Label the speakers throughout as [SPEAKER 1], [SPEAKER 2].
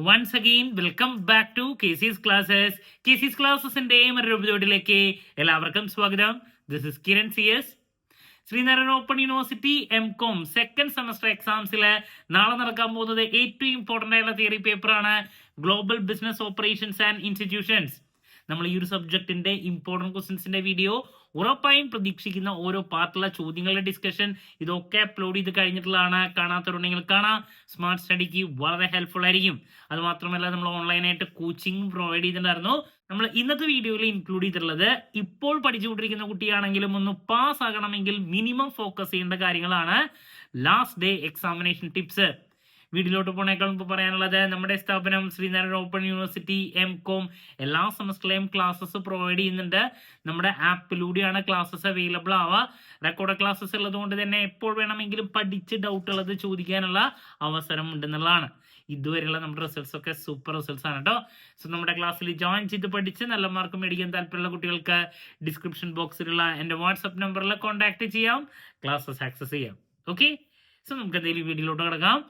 [SPEAKER 1] Once again, welcome back to KC's Classes. KC's Classesന്റെ മറ്റൊരു എപ്പിസോഡിലേക്ക് എല്ലാവർക്കും സ്വാഗതം. This is Kiran CS. Sreenarayana open university M.Com second semester എക്സാംസിൽ നാളെ നടക്കാൻ പോകുന്നത് ഏറ്റവും ഇമ്പോർട്ടൻ്റ് ആയിട്ടുള്ള തിയറി പേപ്പറാണ് global business operations and institutions. നമ്മൾ ഈ ഒരു സബ്ജക്റ്റിന്റെ ഇമ്പോർട്ടൻറ്റ് ക്വസ്റ്റ്യൻസിന്റെ വീഡിയോ ഉറപ്പായും പ്രതീക്ഷിക്കുന്ന ഓരോ പാർട്ടിലുള്ള ചോദ്യങ്ങളുടെ ഡിസ്കഷൻ ഇതൊക്കെ അപ്ലോഡ് ചെയ്ത് കഴിഞ്ഞിട്ടുള്ളതാണ്. കാണാത്തവരുണ്ടെങ്കിൽ കാണാം. സ്മാർട്ട് സ്റ്റഡിക്ക് വളരെ ഹെൽപ്ഫുൾ ആയിരിക്കും. അത് മാത്രമല്ല നമ്മൾ ഓൺലൈനായിട്ട് കോച്ചിങ് പ്രൊവൈഡ് ചെയ്തിട്ടുണ്ടായിരുന്നു. നമ്മൾ ഇന്നത്തെ വീഡിയോയിൽ ഇൻക്ലൂഡ് ചെയ്തിട്ടുള്ളത് ഇപ്പോൾ പഠിച്ചുകൊണ്ടിരിക്കുന്ന കുട്ടിയാണെങ്കിലും ഒന്ന് പാസ് ആകണമെങ്കിൽ മിനിമം ഫോക്കസ് ചെയ്യേണ്ട കാര്യങ്ങളാണ്. Last day examination tips. വീഡിയോയിലോട്ട് പോണേക്കാൾ മുമ്പ് പറയാനുള്ളത്, നമ്മുടെ സ്ഥാപനം ശ്രീനാരായണ ഓപ്പൺ യൂണിവേഴ്സിറ്റി M.Com എല്ലാ സെമസ്റ്ററിലെയും ക്ലാസ്സസ് പ്രൊവൈഡ് ചെയ്യുന്നുണ്ട്. നമ്മുടെ ആപ്പിലൂടെയാണ് ക്ലാസ്സസ് അവൈലബിൾ ആവുക. റെക്കോർഡ് ക്ലാസ്സസ് ഉള്ളതുകൊണ്ട് തന്നെ എപ്പോൾ വേണമെങ്കിലും പഠിച്ച് ഡൗട്ട് ഉള്ളത് ചോദിക്കാനുള്ള അവസരം ഉണ്ടെന്നുള്ളതാണ്. ഇതുവരെയുള്ള നമ്മുടെ റിസൾട്ട്സ് ഒക്കെ സൂപ്പർ റിസൾട്ട്സ് ആണ് കേട്ടോ. സോ നമ്മുടെ ക്ലാസ്സിൽ ജോയിൻ ചെയ്ത് പഠിച്ച് നല്ല മാർക്ക് മേടിക്കാൻ താല്പര്യമുള്ള കുട്ടികൾക്ക് ഡിസ്ക്രിപ്ഷൻ ബോക്സിലുള്ള എൻ്റെ വാട്സപ്പ് നമ്പറിൽ കോൺടാക്ട് ചെയ്യാം, ക്ലാസ്സസ് ആക്സസ് ചെയ്യാം. ഓക്കെ, സോ നമുക്ക് എന്തെങ്കിലും വീഡിയോയിലോട്ട് കിടക്കാം.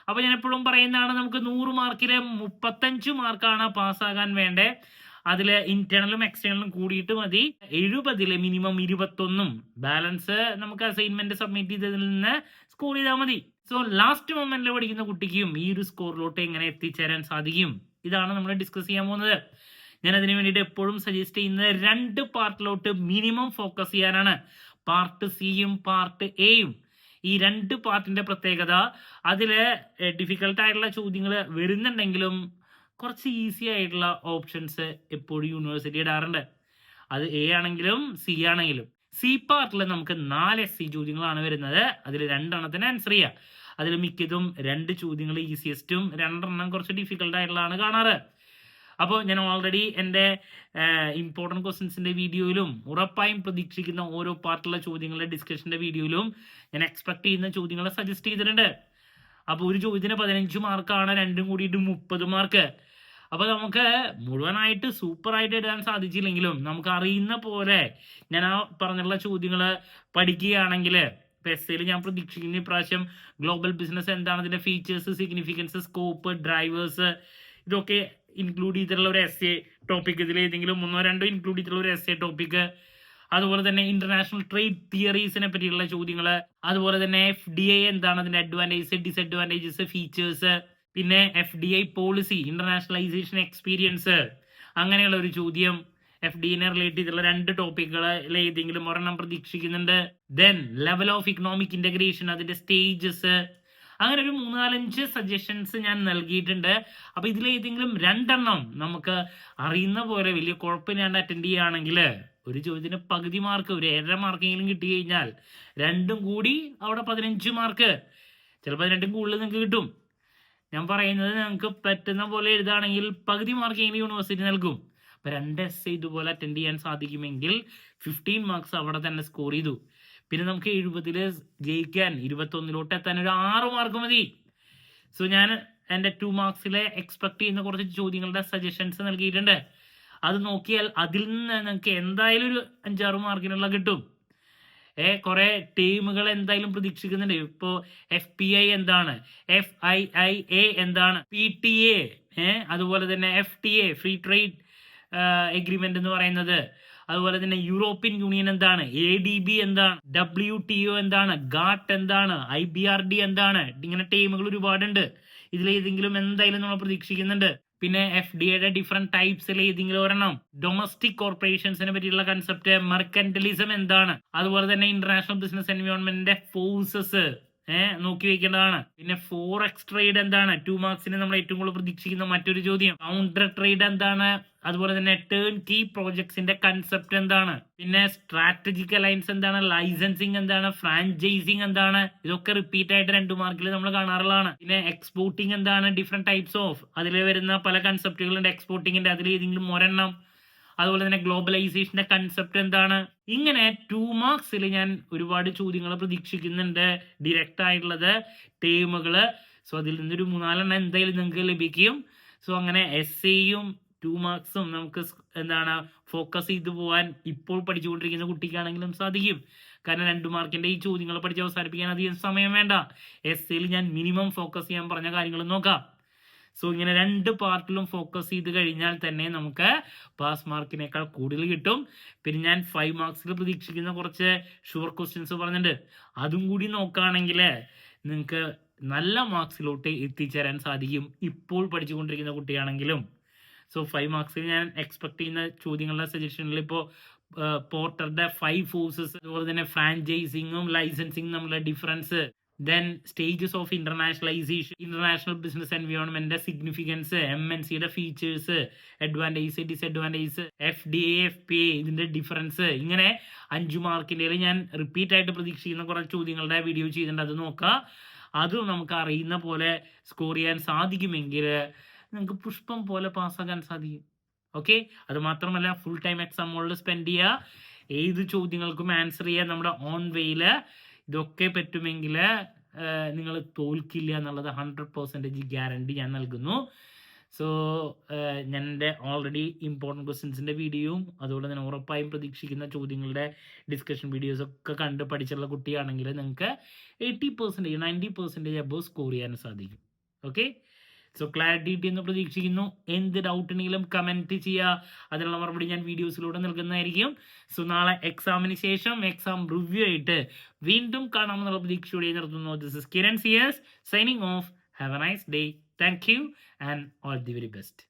[SPEAKER 1] അപ്പോൾ ഞാൻ എപ്പോഴും പറയുന്നതാണ്, നമുക്ക് 100 മാർക്കിൽ 35 മാർക്കാണ് പാസ്സാകാൻ വേണ്ടേ. അതിൽ ഇന്റേണലും എക്സ്റ്റേണലും കൂടിയിട്ട് മതി 70 മിനിമം 21 ബാലൻസ് നമുക്ക് അസൈൻമെന്റ് സബ്മിറ്റ് ചെയ്തതിൽ നിന്ന് സ്കോർ ചെയ്താൽ മതി. സോ ലാസ്റ്റ് മൊമെന്റിൽ പഠിക്കുന്ന കുട്ടിക്കും ഈ ഒരു സ്കോറിലോട്ട് എങ്ങനെ എത്തിച്ചേരാൻ സാധിക്കും, ഇതാണ് നമ്മൾ ഡിസ്കസ് ചെയ്യാൻ പോകുന്നത്. ഞാൻ അതിന് വേണ്ടിയിട്ട് എപ്പോഴും സജസ്റ്റ് ചെയ്യുന്നത് 2 പാർട്ടിലോട്ട് മിനിമം ഫോക്കസ് ചെയ്യാനാണ്. പാർട്ട് സിയും പാർട്ട് എയും. ഈ 2 പാർട്ടിന്റെ പ്രത്യേകത, അതിൽ ഡിഫിക്കൽട്ട് ആയിട്ടുള്ള ചോദ്യങ്ങൾ വരുന്നുണ്ടെങ്കിലും കുറച്ച് ഈസി ആയിട്ടുള്ള ഓപ്ഷൻസ് എപ്പോഴും യൂണിവേഴ്സിറ്റി ഇടാറുണ്ട്. അത് എ ആണെങ്കിലും സി ആണെങ്കിലും. സി പാർട്ടിൽ നമുക്ക് 4 SC ചോദ്യങ്ങളാണ് വരുന്നത്. അതിൽ 2 എണ്ണത്തിന് ആൻസർ ചെയ്യുക. അതിൽ മിക്കതും 2 ചോദ്യങ്ങൾ ഈസിയസ്റ്റും 2 എണ്ണം കുറച്ച് ഡിഫിക്കൽട്ട് ആയിട്ടുള്ളതാണ് കാണാറ്. അപ്പോൾ ഞാൻ ഓൾറെഡി എൻ്റെ ഇമ്പോർട്ടൻറ്റ് ക്വസ്റ്റ്യൻസിൻ്റെ വീഡിയോയിലും ഉറപ്പായും പ്രതീക്ഷിക്കുന്ന ഓരോ പാർട്ടിലുള്ള ചോദ്യങ്ങളുടെ ഡിസ്കഷൻ്റെ വീഡിയോയിലും ഞാൻ എക്സ്പെക്ട് ചെയ്യുന്ന ചോദ്യങ്ങൾ സജസ്റ്റ് ചെയ്തിട്ടുണ്ട്. അപ്പോൾ ഒരു ചോദ്യത്തിന് 15 മാർക്കാണ്, 2 കൂടിയിട്ട് 30 മാർക്ക്. അപ്പോൾ നമുക്ക് മുഴുവനായിട്ട് സൂപ്പറായിട്ട് എഴുതാൻ സാധിച്ചില്ലെങ്കിലും നമുക്ക് അറിയുന്ന പോലെ ഞാൻ ആ പറഞ്ഞുള്ള ചോദ്യങ്ങൾ പഠിക്കുകയാണെങ്കിൽ ഇപ്പോൾ എസ്സേയിൽ ഞാൻ പ്രതീക്ഷിക്കുന്ന ഇപ്രാവശ്യം ഗ്ലോബൽ ബിസിനസ് എന്താണ്, അതിൻ്റെ ഫീച്ചേഴ്സ്, സിഗ്നിഫിക്കൻസ്, സ്കോപ്പ്, ഡ്രൈവേഴ്സ്, ഇതൊക്കെ ഇൻക്ലൂഡ് ചെയ്തിട്ടുള്ള ഒരു എസ്സേ ടോപ്പിക്, ഇതിൽ ഏതെങ്കിലും 1-2 ഇൻക്ലൂഡ് ചെയ്തിട്ടുള്ള ഒരു എസ്സേ ടോപ്പിക്. അതുപോലെ തന്നെ ഇന്റർനാഷണൽ ട്രേഡ് തിയറീസിനെ പറ്റിയുള്ള ചോദ്യങ്ങൾ. അതുപോലെ തന്നെ FDI എന്താണ്, അതിന്റെ അഡ്വാൻറ്റേജസ്, ഡിസഡ്വാൻറ്റേജസ്, ഫീച്ചേഴ്സ്. പിന്നെ FDI പോളിസി, ഇന്റർനാഷണലൈസേഷൻ എക്സ്പീരിയൻസ്, അങ്ങനെയുള്ള ഒരു ചോദ്യം. FDIനെ റിലേറ്റ് ചെയ്തിട്ടുള്ള 2 ടോപ്പിക്കുകൾ ഏതെങ്കിലും ഒരെണ്ണം പ്രതീക്ഷിക്കുന്നുണ്ട്. Then level of economic integration, അതിന്റെ സ്റ്റേജസ്. അങ്ങനെ ഒരു 3-4-5 സജഷൻസ് ഞാൻ നൽകിയിട്ടുണ്ട്. അപ്പോൾ ഇതിലേതെങ്കിലും 2 എണ്ണം നമുക്ക് അറിയുന്ന പോലെ വലിയ കുഴപ്പമില്ലാണ്ട് അറ്റൻഡ് ചെയ്യുകയാണെങ്കിൽ ഒരു ചോദ്യത്തിന് പകുതി മാർക്ക്, ഒരു 7.5 മാർക്കെങ്കിലും കിട്ടി കഴിഞ്ഞാൽ 2ഉം കൂടി അവിടെ 15 മാർക്ക്, ചിലപ്പോൾ 2ഉം കൂടുതൽ നിങ്ങൾക്ക് കിട്ടും. ഞാൻ പറയുന്നത്, നിങ്ങൾക്ക് പറ്റുന്ന പോലെ എഴുതുകയാണെങ്കിൽ പകുതി മാർക്കെങ്കിലും യൂണിവേഴ്സിറ്റി നൽകും. അപ്പോൾ 2 SC ഇതുപോലെ അറ്റൻഡ് ചെയ്യാൻ സാധിക്കുമെങ്കിൽ 15 മാർക്സ് അവിടെ തന്നെ സ്കോർ ചെയ്തു. പിന്നെ നമുക്ക് 70 ജയിക്കാൻ 21 എത്താൻ ഒരു 6 മാർക്ക് മതി. സോ ഞാൻ എൻ്റെ 2 മാർക്സിലെ എക്സ്പെക്ട് ചെയ്യുന്ന കുറച്ച് ചോദ്യങ്ങളുടെ സജഷൻസ് നൽകിയിട്ടുണ്ട്. അത് നോക്കിയാൽ അതിൽ നിന്ന് നിങ്ങൾക്ക് എന്തായാലും ഒരു 5-6 മാർക്കിനുള്ള കിട്ടും. കുറെ ടീമുകൾ എന്തായാലും പ്രതീക്ഷിക്കുന്നുണ്ട്. ഇപ്പോൾ FPI എന്താണ്, FIIA എന്താണ്, PTA, അതുപോലെ തന്നെ FTA ഫ്രീ ട്രേഡ് എഗ്രിമെന്റ് എന്ന് പറയുന്നത്. അതുപോലെ തന്നെ യൂറോപ്യൻ യൂണിയൻ എന്താണ്, ADB എന്താണ്, WTO എന്താണ്, GATT എന്താണ്, IBRD എന്താണ്. ഇങ്ങനെ ടീമുകൾ ഒരുപാടുണ്ട്. ഇതിലേതെങ്കിലും എന്തായാലും നമ്മൾ പ്രതീക്ഷിക്കുന്നുണ്ട്. പിന്നെ FDAയുടെ ഡിഫറെന്റ് ടൈപ്സിൽ ഏതെങ്കിലും ഒരെണ്ണം. ഡൊമസ്റ്റിക് കോർപ്പറേഷൻസിനെ പറ്റിയുള്ള കൺസെപ്റ്റ്, മെർക്കന്റലിസം എന്താണ്, അതുപോലെ തന്നെ ഇന്റർനാഷണൽ ബിസിനസ് എൻവയോൺമെന്റിന്റെ ഫോഴ്സസ് നോക്കി വെക്കേണ്ടതാണ്. പിന്നെ ഫോറക്സ് ട്രേഡ് എന്താണ്, 2 മാർക്സിന് നമ്മൾ ഏറ്റവും കൂടുതൽ പ്രതീക്ഷിക്കുന്ന മറ്റൊരു ചോദ്യം. കൗണ്ടർ ട്രേഡ് എന്താണ്, അതുപോലെ തന്നെ ടേൺ കീ പ്രോജക്ട്സിന്റെ കൺസെപ്റ്റ് എന്താണ്, പിന്നെ സ്ട്രാറ്റജിക് അലയൻസ് എന്താണ്, ലൈസൻസിങ് എന്താണ്, ഫ്രാഞ്ചൈസിങ് എന്താണ്. ഇതൊക്കെ റിപ്പീറ്റ് ആയിട്ട് 2 മാർക്കിൽ നമ്മൾ കാണാറുള്ളതാണ്. പിന്നെ എക്സ്പോർട്ടിങ് എന്താണ്, ഡിഫറെന്റ് ടൈപ്സ് ഓഫ്, അതിൽ വരുന്ന പല കൺസെപ്റ്റുകളുണ്ട് എക്സ്പോർട്ടിങ്ങിന്റെ, അതിൽ ഏതെങ്കിലും ഒരെണ്ണം. അതുപോലെ തന്നെ ഗ്ലോബലൈസേഷന്റെ കൺസെപ്റ്റ് എന്താണ്. ഇങ്ങനെ 2 മാർക്സിൽ ഞാൻ ഒരുപാട് ചോദ്യങ്ങൾ പ്രതീക്ഷിക്കുന്നുണ്ട്, ഡയറക്റ്റ് ആയിട്ടുള്ളത്, ടേമുകൾ. സോ അതിൽ നിന്നൊരു 3-4 എണ്ണം എന്തായാലും നിങ്ങൾക്ക് ലഭിക്കും. സോ അങ്ങനെ SAയും 2 മാർക്സും നമുക്ക് എന്താണ് ഫോക്കസ് ചെയ്തു പോകാൻ ഇപ്പോൾ പഠിച്ചുകൊണ്ടിരിക്കുന്ന കുട്ടിക്കാണെങ്കിലും സാധിക്കും. കാരണം 2 മാർക്കിന്റെ ഈ ചോദ്യങ്ങൾ പഠിച്ച് അവസാനിപ്പിക്കാൻ അധികം സമയം വേണ്ട. SAയിൽ ഞാൻ മിനിമം ഫോക്കസ് ചെയ്യാൻ പറഞ്ഞ കാര്യങ്ങൾ നോക്കാം. സോ ഇങ്ങനെ 2 പാർട്ടിലും ഫോക്കസ് ചെയ്ത് കഴിഞ്ഞാൽ തന്നെ നമുക്ക് പാസ് മാർക്കിനേക്കാൾ കൂടുതൽ കിട്ടും. പിന്നെ ഞാൻ 5 മാർക്സിൽ പ്രതീക്ഷിക്കുന്ന കുറച്ച് ഷുവർ ക്വസ്റ്റ്യൻസ് പറഞ്ഞിട്ടുണ്ട്. അതും കൂടി നോക്കുകയാണെങ്കിൽ നിങ്ങൾക്ക് നല്ല മാർക്സിലോട്ട് എത്തിച്ചേരാൻ സാധിക്കും, ഇപ്പോൾ പഠിച്ചുകൊണ്ടിരിക്കുന്ന കുട്ടിയാണെങ്കിലും. സോ 5 മാർക്സിൽ ഞാൻ എക്സ്പെക്ട് ചെയ്യുന്ന ചോദ്യങ്ങളുടെ സജഷനിൽ ഇപ്പോൾ പോർട്ടറുടെ 5 ഫോഴ്സസ്, അതുപോലെ തന്നെ ഫ്രാഞ്ചൈസിങ്ങും ലൈസൻസിങ്ങും തമ്മിലുള്ള difference, then stages of internationalisation, international business environment significance, MNCയുടെ features, advantage disadvantage, FDA FPA ഇതിന്റെ ഡിഫറൻസ്, ഇങ്ങനെ 5 മാർക്കിൻ്റെ ഞാൻ റിപ്പീറ്റ് ആയിട്ട് പ്രതീക്ഷിക്കുന്ന കുറച്ച് ചോദ്യങ്ങളുടെ വീഡിയോ ചെയ്തിട്ടുണ്ട്. അത് നോക്കുക. അതും നമുക്ക് അറിയുന്ന പോലെ സ്കോർ ചെയ്യാൻ സാധിക്കുമെങ്കിൽ നിങ്ങൾക്ക് പുഷ്പം പോലെ പാസ്സാക്കാൻ സാധിക്കും. ഓക്കെ, അത് മാത്രമല്ല ഫുൾ ടൈം എക്സാം മോളിൽ സ്പെൻഡ് ചെയ്യുക, ഏത് ചോദ്യങ്ങൾക്കും ആൻസർ ചെയ്യുക, നമ്മുടെ ഓൺ വേയിൽ. ഇതൊക്കെ പറ്റുമെങ്കിൽ നിങ്ങൾ തോൽക്കില്ല എന്നുള്ളത് 100% ഗ്യാരണ്ടി ഞാൻ നൽകുന്നു. സോ ഞാൻ എൻ്റെ ഓൾറെഡി ഇമ്പോർട്ടൻറ്റ് ക്വസ്റ്റ്യൻസിൻ്റെ വീഡിയോയും അതുപോലെ തന്നെ ഉറപ്പായും പ്രതീക്ഷിക്കുന്ന ചോദ്യങ്ങളുടെ ഡിസ്കഷൻ വീഡിയോസൊക്കെ കണ്ട് പഠിച്ചുള്ള കുട്ടിയാണെങ്കിൽ നിങ്ങൾക്ക് 80%, 90% അബോവ് സ്കോർ ചെയ്യാൻ സാധിക്കും. ഓക്കെ, സോ ക്ലാരിറ്റി കിട്ടിയെന്ന് പ്രതീക്ഷിക്കുന്നു. എന്ത് ഡൗട്ട് ഉണ്ടെങ്കിലും കമൻറ്റ് ചെയ്യുക, അതിനുള്ള മറുപടി ഞാൻ വീഡിയോസിലൂടെ നൽകുന്നതായിരിക്കും. സോ നാളെ എക്സാമിന് ശേഷം എക്സാം റിവ്യൂ ആയിട്ട് വീണ്ടും കാണാമെന്നുള്ള പ്രതീക്ഷയോടെ നിർത്തുന്നു. This is Kiran CS signing off. Have a nice day. Thank you and all the very best.